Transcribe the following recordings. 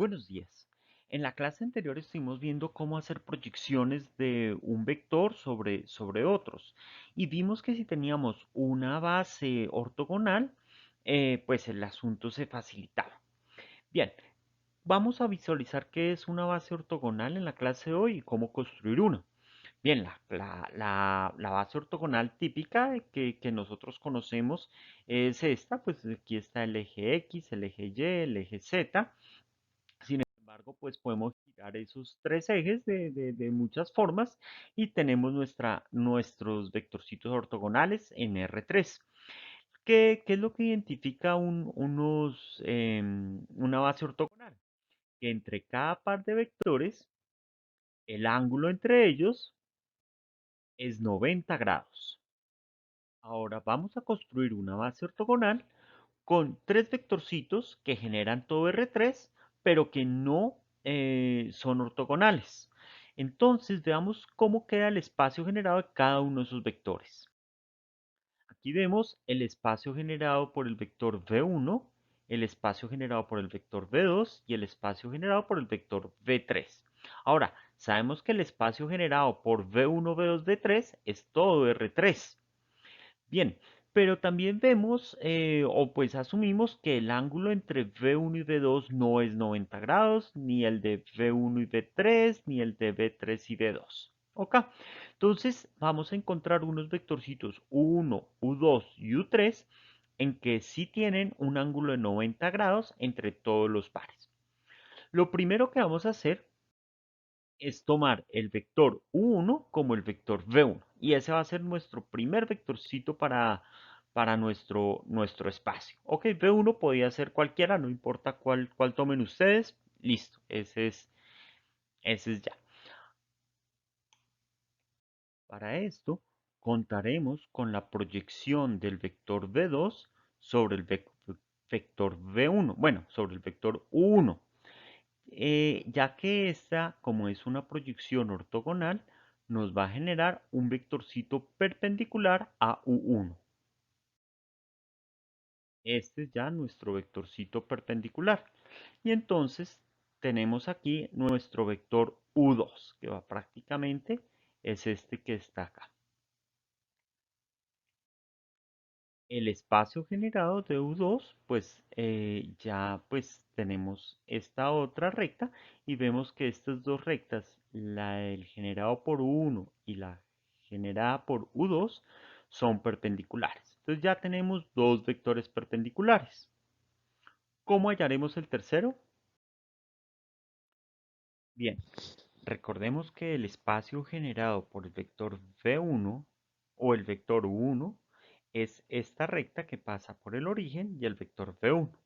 Buenos días. En la clase anterior estuvimos viendo cómo hacer proyecciones de un vector sobre otros y vimos que si teníamos una base ortogonal, pues el asunto se facilitaba. Bien, vamos a visualizar qué es una base ortogonal en la clase de hoy y cómo construir una. Bien, la base ortogonal típica que nosotros conocemos es esta, pues aquí está el eje X, el eje Y, el eje Z. Sin embargo, pues podemos girar esos tres ejes de muchas formas y tenemos nuestros vectorcitos ortogonales en R3. ¿Qué es lo que identifica una base ortogonal? Que entre cada par de vectores, el ángulo entre ellos es 90 grados. Ahora vamos a construir una base ortogonal con tres vectorcitos que generan todo R3, pero que no son ortogonales. Entonces veamos cómo queda el espacio generado de cada uno de esos vectores. Aquí vemos el espacio generado por el vector V1, el espacio generado por el vector V2 y el espacio generado por el vector V3. Ahora, sabemos que el espacio generado por V1, V2, V3 es todo R3. Bien, pero también vemos, o pues asumimos que el ángulo entre V1 y V2 no es 90 grados, ni el de V1 y V3, ni el de V3 y V2. ¿Ok? Entonces vamos a encontrar unos vectorcitos U1, U2 y U3 en que sí tienen un ángulo de 90 grados entre todos los pares. Lo primero que vamos a hacer es tomar el vector U1 como el vector V1. Y ese va a ser nuestro primer vectorcito para nuestro espacio. Ok, V1 podía ser cualquiera, no importa cuál tomen ustedes. Listo, ese es ya. Para esto, contaremos con la proyección del vector V2 sobre el vector V1. Bueno, sobre el vector U1. Ya que esta, como es una proyección ortogonal, nos va a generar un vectorcito perpendicular a U1. Este es ya nuestro vectorcito perpendicular. Y entonces tenemos aquí nuestro vector U2, que va prácticamente es este que está acá. El espacio generado de U2, pues ya pues tenemos esta otra recta y vemos que estas dos rectas, el generado por U1 y la generada por U2, son perpendiculares. Entonces ya tenemos dos vectores perpendiculares. ¿Cómo hallaremos el tercero? Bien, recordemos que el espacio generado por el vector V1 o el vector U1 es esta recta que pasa por el origen y el vector V1.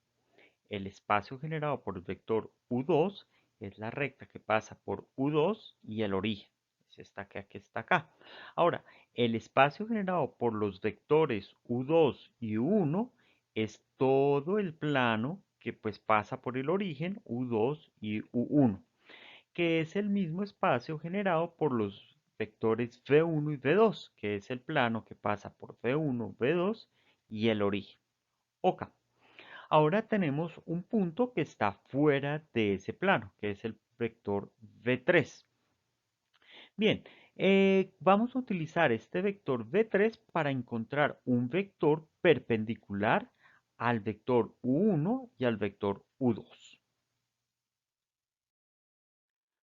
El espacio generado por el vector U2 es la recta que pasa por U2 y el origen. Es esta que aquí está acá. Ahora, el espacio generado por los vectores U2 y U1 es todo el plano que pues pasa por el origen U2 y U1, que es el mismo espacio generado por los vectores V1 y V2, que es el plano que pasa por V1, V2 y el origen. Ok, ahora tenemos un punto que está fuera de ese plano, que es el vector V3. Bien, vamos a utilizar este vector V3 para encontrar un vector perpendicular al vector U1 y al vector U2.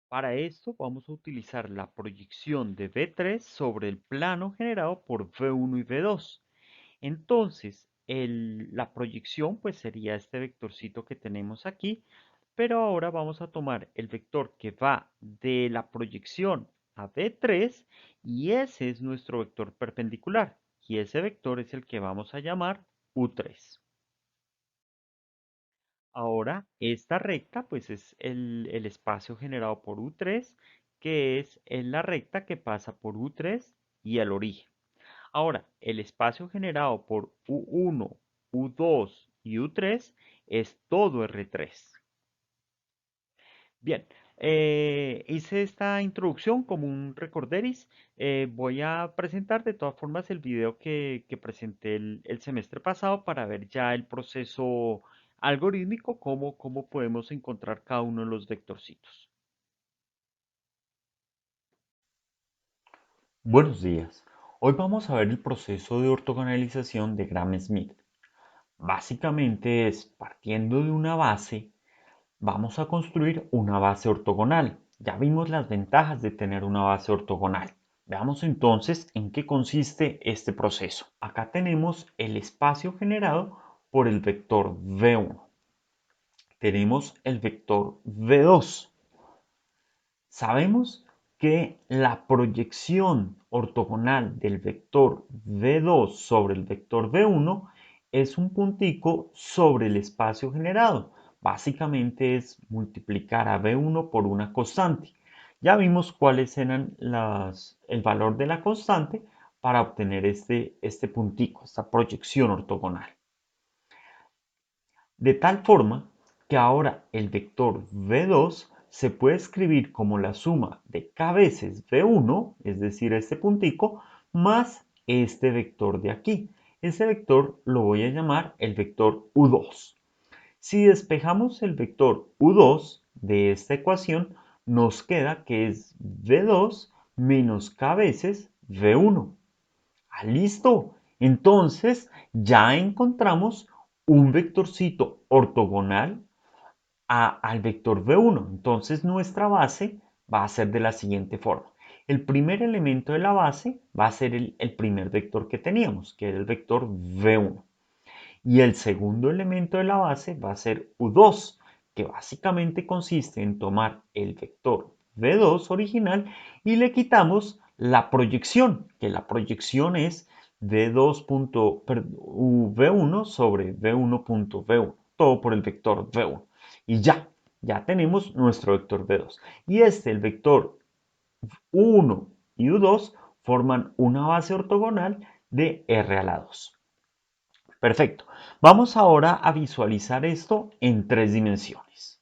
Para esto vamos a utilizar la proyección de V3 sobre el plano generado por V1 y V2. Entonces, la proyección pues sería este vectorcito que tenemos aquí, pero ahora vamos a tomar el vector que va de la proyección a V3 y ese es nuestro vector perpendicular y ese vector es el que vamos a llamar U3. Ahora, esta recta pues es el espacio generado por U3, que es en la recta que pasa por U3 y el origen. Ahora, el espacio generado por U1, U2 y U3 es todo R3. Bien, hice esta introducción como un recorderis. Voy a presentar de todas formas el video que presenté el semestre pasado para ver ya el proceso algorítmico cómo podemos encontrar cada uno de los vectorcitos. Buenos días. Hoy vamos a ver el proceso de ortogonalización de Gram-Schmidt. Básicamente es partiendo de una base, vamos a construir una base ortogonal. Ya vimos las ventajas de tener una base ortogonal. Veamos entonces en qué consiste este proceso. Acá tenemos el espacio generado por el vector V1. Tenemos el vector V2. Sabemos que la proyección ortogonal del vector V2 sobre el vector V1 es un puntico sobre el espacio generado. Básicamente es multiplicar a V1 por una constante. Ya vimos cuáles eran el valor de la constante para obtener este puntico, esta proyección ortogonal. De tal forma que ahora el vector V2 se puede escribir como la suma de k veces V1, es decir, este puntico, más este vector de aquí. Ese vector lo voy a llamar el vector U2. Si despejamos el vector U2 de esta ecuación, nos queda que es V2 menos k veces V1. Ah, listo. Entonces ya encontramos un vectorcito ortogonal al vector V1. Entonces nuestra base va a ser de la siguiente forma. El primer elemento de la base va a ser el primer vector que teníamos, que era el vector V1. Y el segundo elemento de la base va a ser U2, que básicamente consiste en tomar el vector V2 original y le quitamos la proyección, que la proyección es V1 sobre V1.V1, todo por el vector V1. Y ya tenemos nuestro vector V2. Y el vector U1 y U2 forman una base ortogonal de R a la 2. Perfecto. Vamos ahora a visualizar esto en 3 dimensiones.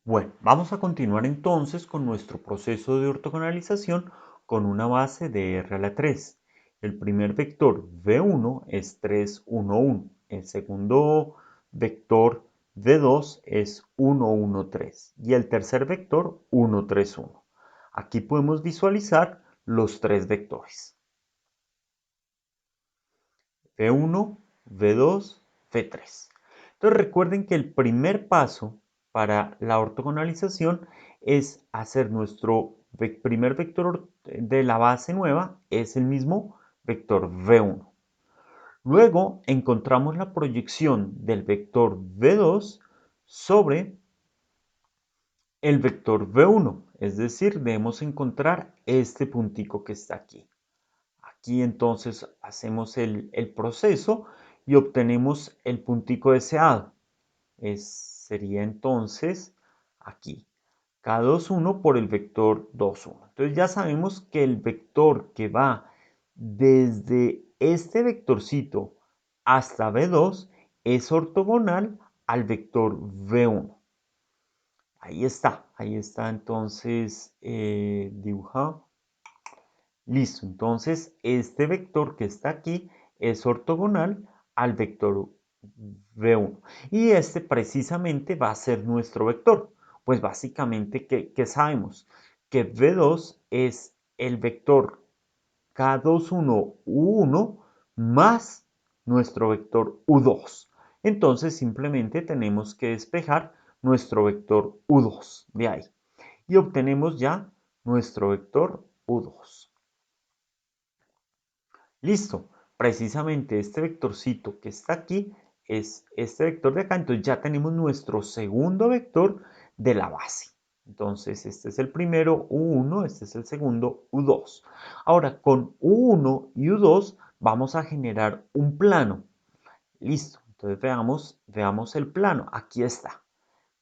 Bueno, vamos a continuar entonces con nuestro proceso de ortogonalización con una base de R a la 3. El primer vector V1 es 3, 1, 1. El segundo vector V2 es 1, 1, 3. Y el tercer vector 1, 3, 1. Aquí podemos visualizar los tres vectores. V1, V2, V3. Entonces recuerden que el primer paso para la ortogonalización es hacer nuestro primer vector de la base nueva, es el mismo vector V1. Luego encontramos la proyección del vector V2 sobre el vector V1, es decir, debemos encontrar este puntico que está aquí. Aquí entonces hacemos el proceso y obtenemos el puntico deseado. Sería entonces aquí, K21 por el vector 21. Entonces ya sabemos que el vector que va desde este vectorcito hasta V2 es ortogonal al vector V1. Ahí está entonces dibujado. Listo, entonces este vector que está aquí es ortogonal al vector V1. Y este precisamente va a ser nuestro vector. Pues básicamente, ¿qué sabemos? Que V2 es el vector K21U1 más nuestro vector U2. Entonces simplemente tenemos que despejar nuestro vector U2 de ahí. Y obtenemos ya nuestro vector U2. Listo, precisamente este vectorcito que está aquí es este vector de acá, entonces ya tenemos nuestro segundo vector de la base. Entonces este es el primero, U1, este es el segundo, U2. Ahora con U1 y U2 vamos a generar un plano. Listo, entonces veamos el plano, aquí está.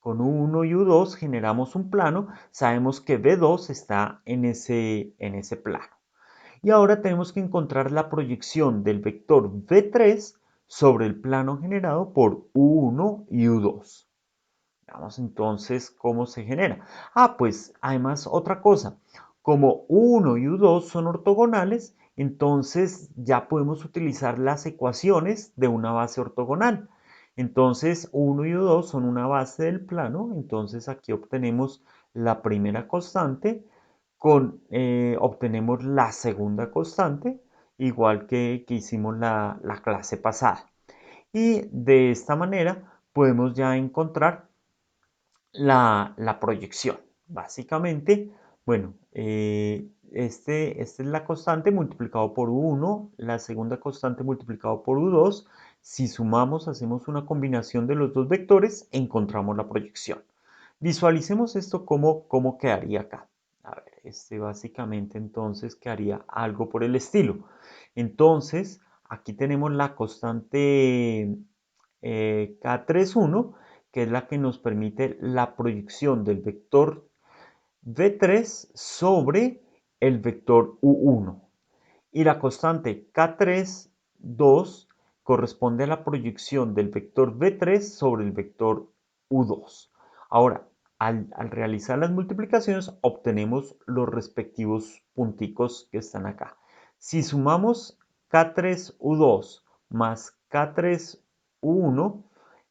Con U1 y U2 generamos un plano, sabemos que V2 está en ese plano. Y ahora tenemos que encontrar la proyección del vector V3 sobre el plano generado por U1 y U2. Veamos entonces cómo se genera. Pues además otra cosa, como U1 y U2 son ortogonales, entonces ya podemos utilizar las ecuaciones de una base ortogonal. Entonces, U1 y U2 son una base del plano, entonces aquí obtenemos la primera constante, obtenemos la segunda constante, igual que hicimos la clase pasada. Y de esta manera podemos ya encontrar la proyección. Básicamente, bueno, esta es la constante multiplicado por U1, la segunda constante multiplicado por U2. Si sumamos, hacemos una combinación de los dos vectores, encontramos la proyección. Visualicemos esto cómo quedaría acá. A ver, básicamente entonces quedaría algo por el estilo. Entonces, aquí tenemos la constante K31, que es la que nos permite la proyección del vector V3 sobre el vector U1. Y la constante K3, 2, corresponde a la proyección del vector V3 sobre el vector U2. Ahora, al realizar las multiplicaciones, obtenemos los respectivos punticos que están acá. Si sumamos K3U2 más K3U1,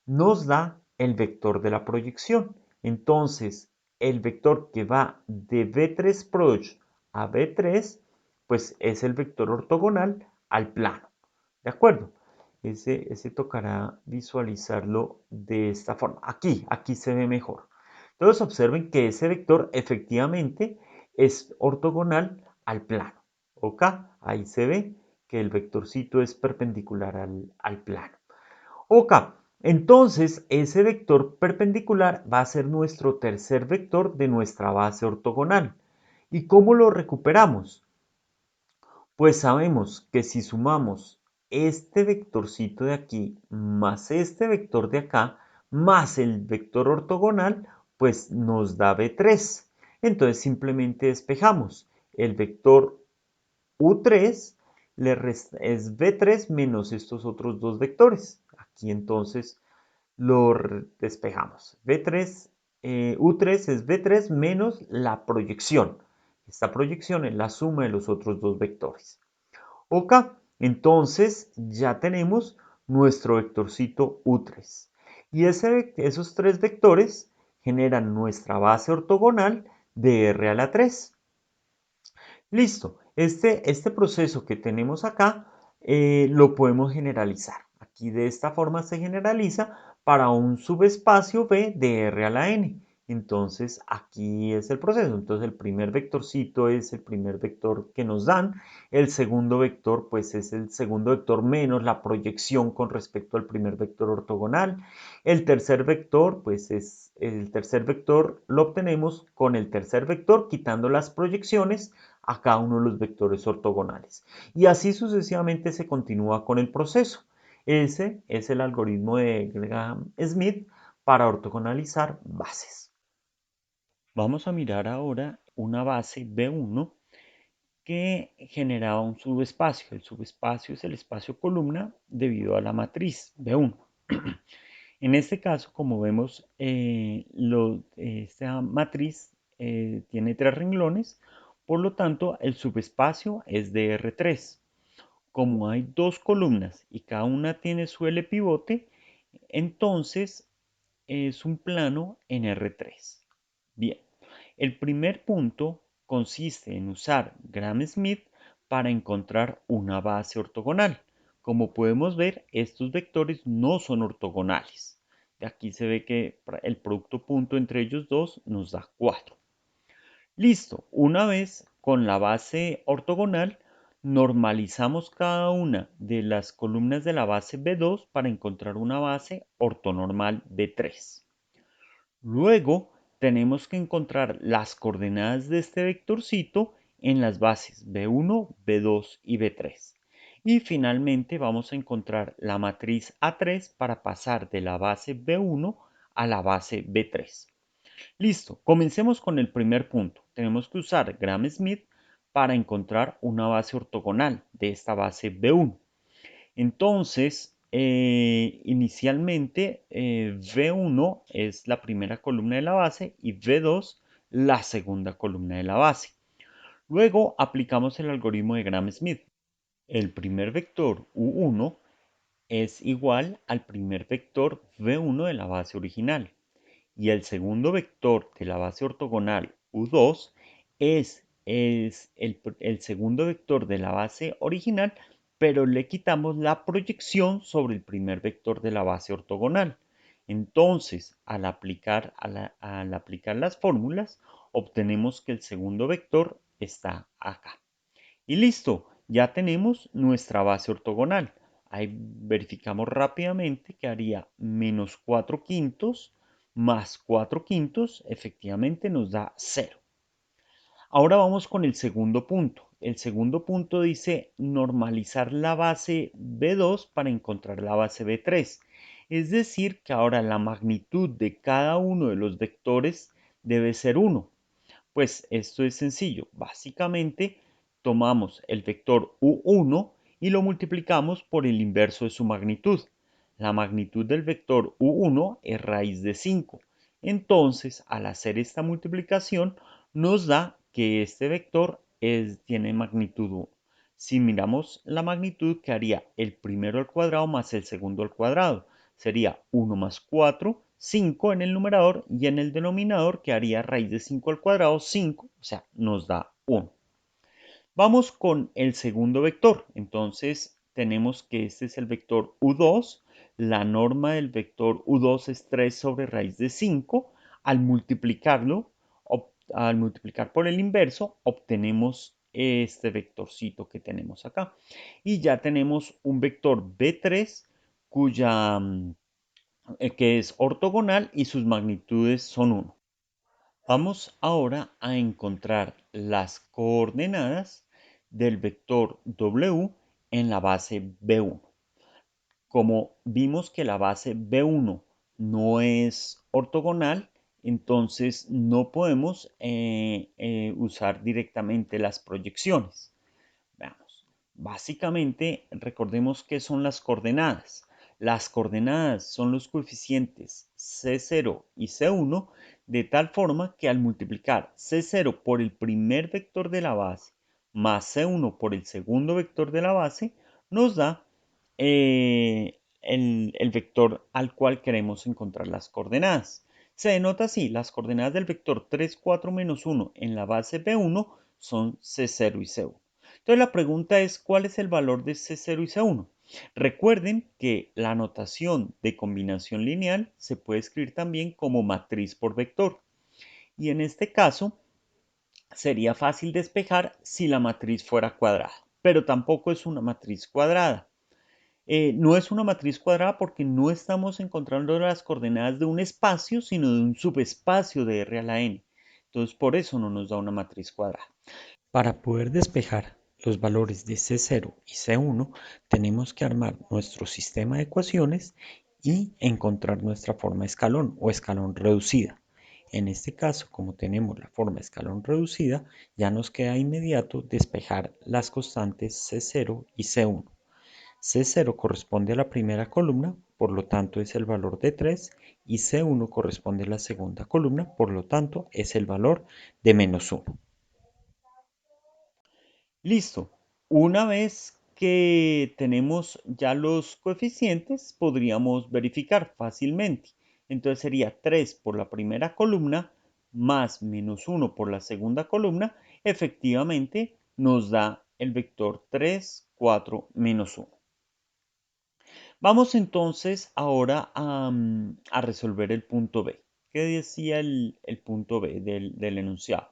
nos da el vector de la proyección. Entonces, el vector que va de V3 a V3, pues es el vector ortogonal al plano. ¿De acuerdo? Ese tocará visualizarlo de esta forma. Aquí se ve mejor. Entonces observen que ese vector efectivamente es ortogonal al plano. ¿Ok? Ahí se ve que el vectorcito es perpendicular al plano. Ok, entonces ese vector perpendicular va a ser nuestro tercer vector de nuestra base ortogonal. ¿Y cómo lo recuperamos? Pues sabemos que si sumamos este vectorcito de aquí más este vector de acá más el vector ortogonal, pues nos da V3. Entonces simplemente despejamos. El vector U3 es V3 menos estos otros dos vectores. Aquí entonces lo despejamos. U3 es V3 menos la proyección. Esta proyección es la suma de los otros dos vectores. Ok, entonces ya tenemos nuestro vectorcito U3. Y esos tres vectores generan nuestra base ortogonal de R a la 3. Listo, este proceso que tenemos acá lo podemos generalizar. Aquí de esta forma se generaliza para un subespacio V de R a la N. Entonces aquí es el proceso. Entonces el primer vectorcito es el primer vector que nos dan. El segundo vector pues es el segundo vector menos la proyección con respecto al primer vector ortogonal. El tercer vector pues es el tercer vector lo obtenemos con el tercer vector quitando las proyecciones a cada uno de los vectores ortogonales. Y así sucesivamente se continúa con el proceso. Ese es el algoritmo de Graham-Smith para ortogonalizar bases. Vamos a mirar ahora una base B1 que generaba un subespacio. El subespacio es el espacio columna debido a la matriz B1. En este caso, como vemos, esta matriz tiene tres renglones, por lo tanto, el subespacio es de R3. Como hay dos columnas y cada una tiene su L pivote, entonces es un plano en R3. Bien, el primer punto consiste en usar Gram-Schmidt para encontrar una base ortogonal. Como podemos ver, estos vectores no son ortogonales. De aquí se ve que el producto punto entre ellos dos nos da 4. Listo, una vez con la base ortogonal, normalizamos cada una de las columnas de la base B2 para encontrar una base ortonormal B3. Luego tenemos que encontrar las coordenadas de este vectorcito en las bases B1, B2 y B3. Y finalmente vamos a encontrar la matriz A3 para pasar de la base B1 a la base B3. Listo, comencemos con el primer punto. Tenemos que usar Gram-Schmidt para encontrar una base ortogonal de esta base B1. Entonces, inicialmente V1 es la primera columna de la base y V2 la segunda columna de la base. Luego aplicamos el algoritmo de Gram-Schmidt. El primer vector U1 es igual al primer vector V1 de la base original y el segundo vector de la base ortogonal U2 es el segundo vector de la base original, pero le quitamos la proyección sobre el primer vector de la base ortogonal. Entonces, al aplicar las fórmulas, obtenemos que el segundo vector está acá. Y listo, ya tenemos nuestra base ortogonal. Ahí verificamos rápidamente que haría menos 4 quintos más 4 quintos, efectivamente nos da 0. Ahora vamos con el segundo punto. El segundo punto dice normalizar la base B2 para encontrar la base B3. Es decir, que ahora la magnitud de cada uno de los vectores debe ser 1. Pues esto es sencillo. Básicamente tomamos el vector u1 y lo multiplicamos por el inverso de su magnitud. La magnitud del vector u1 es raíz de 5. Entonces, al hacer esta multiplicación, nos da que este vector tiene magnitud 1. Si miramos la magnitud, que haría el primero al cuadrado más el segundo al cuadrado. Sería 1 más 4, 5 en el numerador, y en el denominador que haría raíz de 5 al cuadrado, 5, o sea, nos da 1. Vamos con el segundo vector. Entonces tenemos que este es el vector u2. La norma del vector u2 es 3 sobre raíz de 5. Al multiplicarlo, al multiplicar por el inverso, obtenemos este vectorcito que tenemos acá. Y ya tenemos un vector b3 cuya que es ortogonal y sus magnitudes son 1. Vamos ahora a encontrar las coordenadas del vector W en la base B1. Como vimos que la base B1 no es ortogonal, entonces no podemos usar directamente las proyecciones. Veamos. Básicamente, recordemos qué son las coordenadas. Las coordenadas son los coeficientes C0 y C1 de tal forma que al multiplicar C0 por el primer vector de la base más C1 por el segundo vector de la base nos da el vector al cual queremos encontrar las coordenadas. Se denota así, las coordenadas del vector 3, 4, menos 1 en la base B1 son C0 y C1. Entonces la pregunta es, ¿cuál es el valor de C0 y C1? Recuerden que la notación de combinación lineal se puede escribir también como matriz por vector. Y en este caso sería fácil despejar si la matriz fuera cuadrada, pero tampoco es una matriz cuadrada. No es una matriz cuadrada porque no estamos encontrando las coordenadas de un espacio, sino de un subespacio de R a la n. Entonces, por eso no nos da una matriz cuadrada. Para poder despejar los valores de C0 y C1, tenemos que armar nuestro sistema de ecuaciones y encontrar nuestra forma escalón o escalón reducida. En este caso, como tenemos la forma escalón reducida, ya nos queda inmediato despejar las constantes C0 y C1. C0 corresponde a la primera columna, por lo tanto es el valor de 3, y C1 corresponde a la segunda columna, por lo tanto es el valor de menos 1. Listo. Una vez que tenemos ya los coeficientes, podríamos verificar fácilmente. Entonces sería 3 por la primera columna más menos 1 por la segunda columna. Efectivamente nos da el vector 3, 4, menos 1. Vamos entonces ahora a resolver el punto B. ¿Qué decía el punto B del enunciado?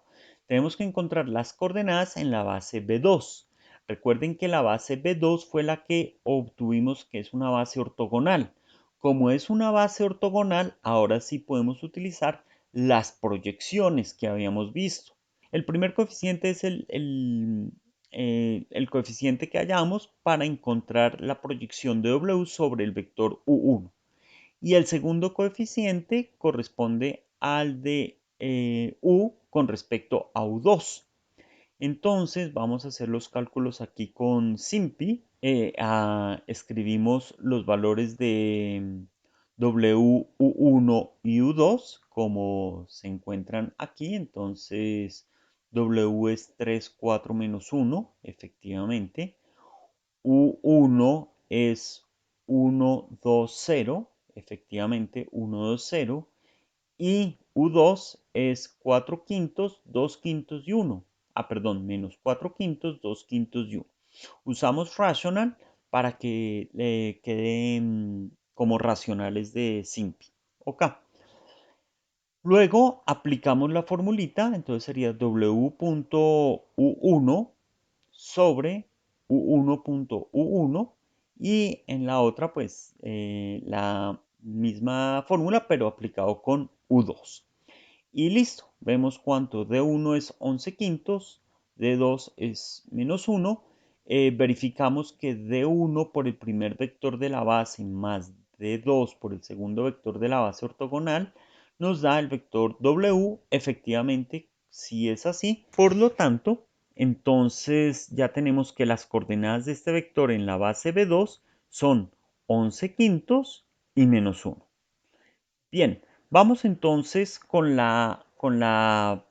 Tenemos que encontrar las coordenadas en la base B2. Recuerden que la base B2 fue la que obtuvimos que es una base ortogonal. Como es una base ortogonal, ahora sí podemos utilizar las proyecciones que habíamos visto. El primer coeficiente es el coeficiente que hallamos para encontrar la proyección de W sobre el vector U1. Y el segundo coeficiente corresponde al de U con respecto a U2. Entonces vamos a hacer los cálculos aquí con SIMPI. Escribimos los valores de W, U1 y U2 como se encuentran aquí. Entonces W es 3, 4 menos 1, efectivamente. U1 es 1, 2, 0, efectivamente 1, 2, 0, y U2 es 4 quintos, 2 quintos y 1. Perdón, menos 4 quintos, 2 quintos y 1. Usamos rational para que le queden como racionales de simple. Ok. Luego aplicamos la formulita, entonces sería W.U1 sobre U1.U1 y en la otra pues la misma fórmula pero aplicado con U2. Y listo, vemos cuánto D1 es 11 quintos, D2 es menos 1. Verificamos que D1 por el primer vector de la base más D2 por el segundo vector de la base ortogonal nos da el vector W. Efectivamente, si es así. Por lo tanto, entonces ya tenemos que las coordenadas de este vector en la base B2 son 11 quintos y menos 1. Bien, vamos entonces con la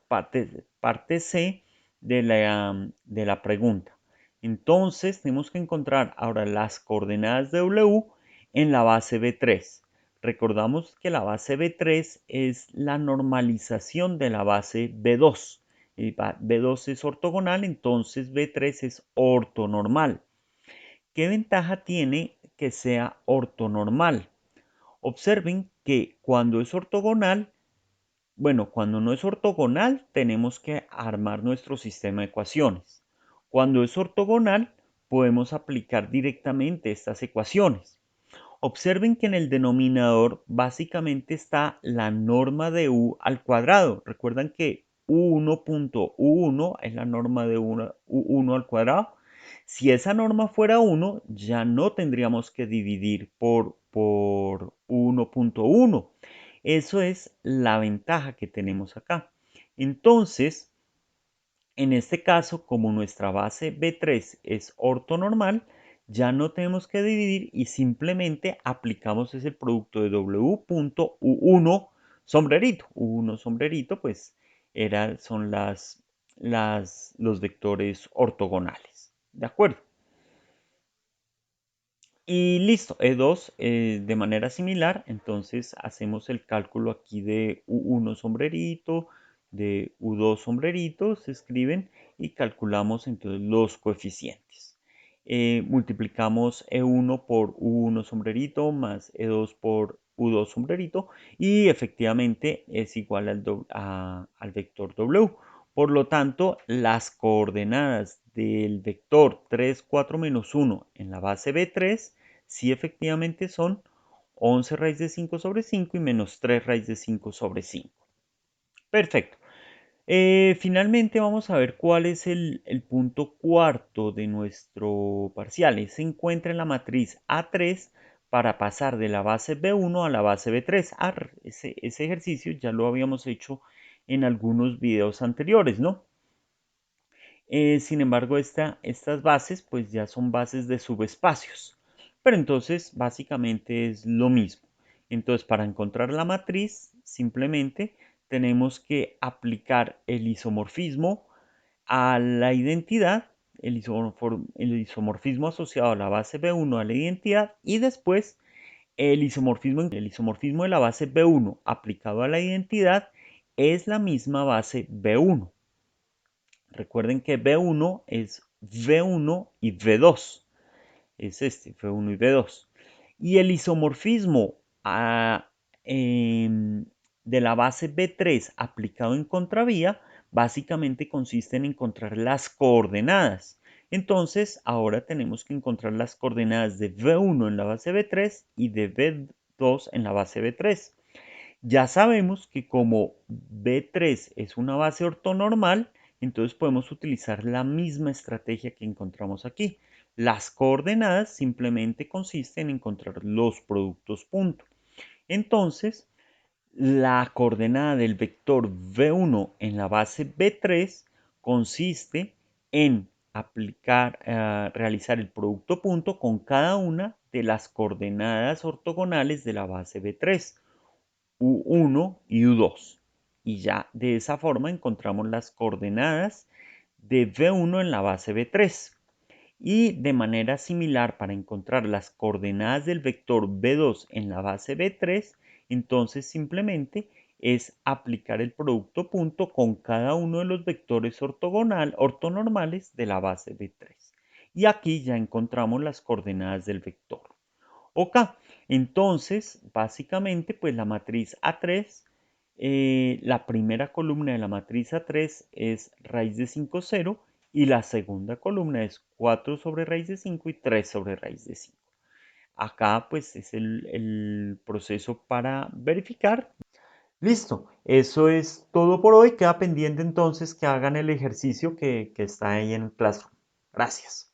parte C de la pregunta. Entonces tenemos que encontrar ahora las coordenadas de W en la base B3. Recordamos que la base B3 es la normalización de la base B2. B2 es ortogonal, entonces B3 es ortonormal. ¿Qué ventaja tiene que sea ortonormal? Observen que cuando es ortogonal, bueno, cuando no es ortogonal, tenemos que armar nuestro sistema de ecuaciones. Cuando es ortogonal, podemos aplicar directamente estas ecuaciones. Observen que en el denominador básicamente está la norma de u al cuadrado. Recuerdan que u1.u1 es la norma de u1 al cuadrado. Si esa norma fuera 1, ya no tendríamos que dividir por 1.1. Eso es la ventaja que tenemos acá. Entonces, en este caso, como nuestra base B3 es ortonormal, ya no tenemos que dividir y simplemente aplicamos ese producto de W.U1 sombrerito. U1 sombrerito, pues son los vectores ortogonales. ¿De acuerdo? Y listo, E2 de manera similar, entonces hacemos el cálculo aquí de U1 sombrerito, de U2 sombrerito, se escriben y calculamos entonces los coeficientes. Multiplicamos E1 por U1 sombrerito más E2 por U2 sombrerito y efectivamente es igual al vector W. Por lo tanto, las coordenadas del vector 3, 4, menos 1 en la base B3 sí efectivamente son 11 raíz de 5 sobre 5 y menos 3 raíz de 5 sobre 5. Perfecto. Finalmente vamos a ver cuál es el punto cuarto de nuestro parcial. Se encuentra en la matriz A3 para pasar de la base B1 a la base B3. Ese ejercicio ya lo habíamos hecho en algunos videos anteriores, ¿no? Sin embargo, estas bases pues ya son bases de subespacios. Pero entonces básicamente es lo mismo. Entonces para encontrar la matriz simplemente tenemos que aplicar el isomorfismo a la identidad, el isomorfismo asociado a la base B1 a la identidad y después el isomorfismo de la base B1 aplicado a la identidad es la misma base B1. Recuerden que B1 es V1 y V2. Es este, V1 y V2. Y el isomorfismo de la base B3 aplicado en contravía básicamente consiste en encontrar las coordenadas. Entonces, ahora tenemos que encontrar las coordenadas de V1 en la base B3 y de V2 en la base B3. Ya sabemos que como B3 es una base ortonormal, entonces podemos utilizar la misma estrategia que encontramos aquí. Las coordenadas simplemente consisten en encontrar los productos punto. Entonces, la coordenada del vector V1 en la base B3 consiste en realizar el producto punto con cada una de las coordenadas ortogonales de la base B3. U1 y U2. Y ya de esa forma encontramos las coordenadas de V1 en la base B3. Y de manera similar, para encontrar las coordenadas del vector B2 en la base B3, entonces simplemente es aplicar el producto punto con cada uno de los vectores ortonormales de la base B3. Y aquí ya encontramos las coordenadas del vector. Ok, entonces básicamente pues la matriz A3, la primera columna de la matriz A3 es raíz de 5, 0 y la segunda columna es 4 sobre raíz de 5 y 3 sobre raíz de 5. Acá pues es el proceso para verificar. Listo, eso es todo por hoy. Queda pendiente entonces que hagan el ejercicio que está ahí en el Classroom. Gracias.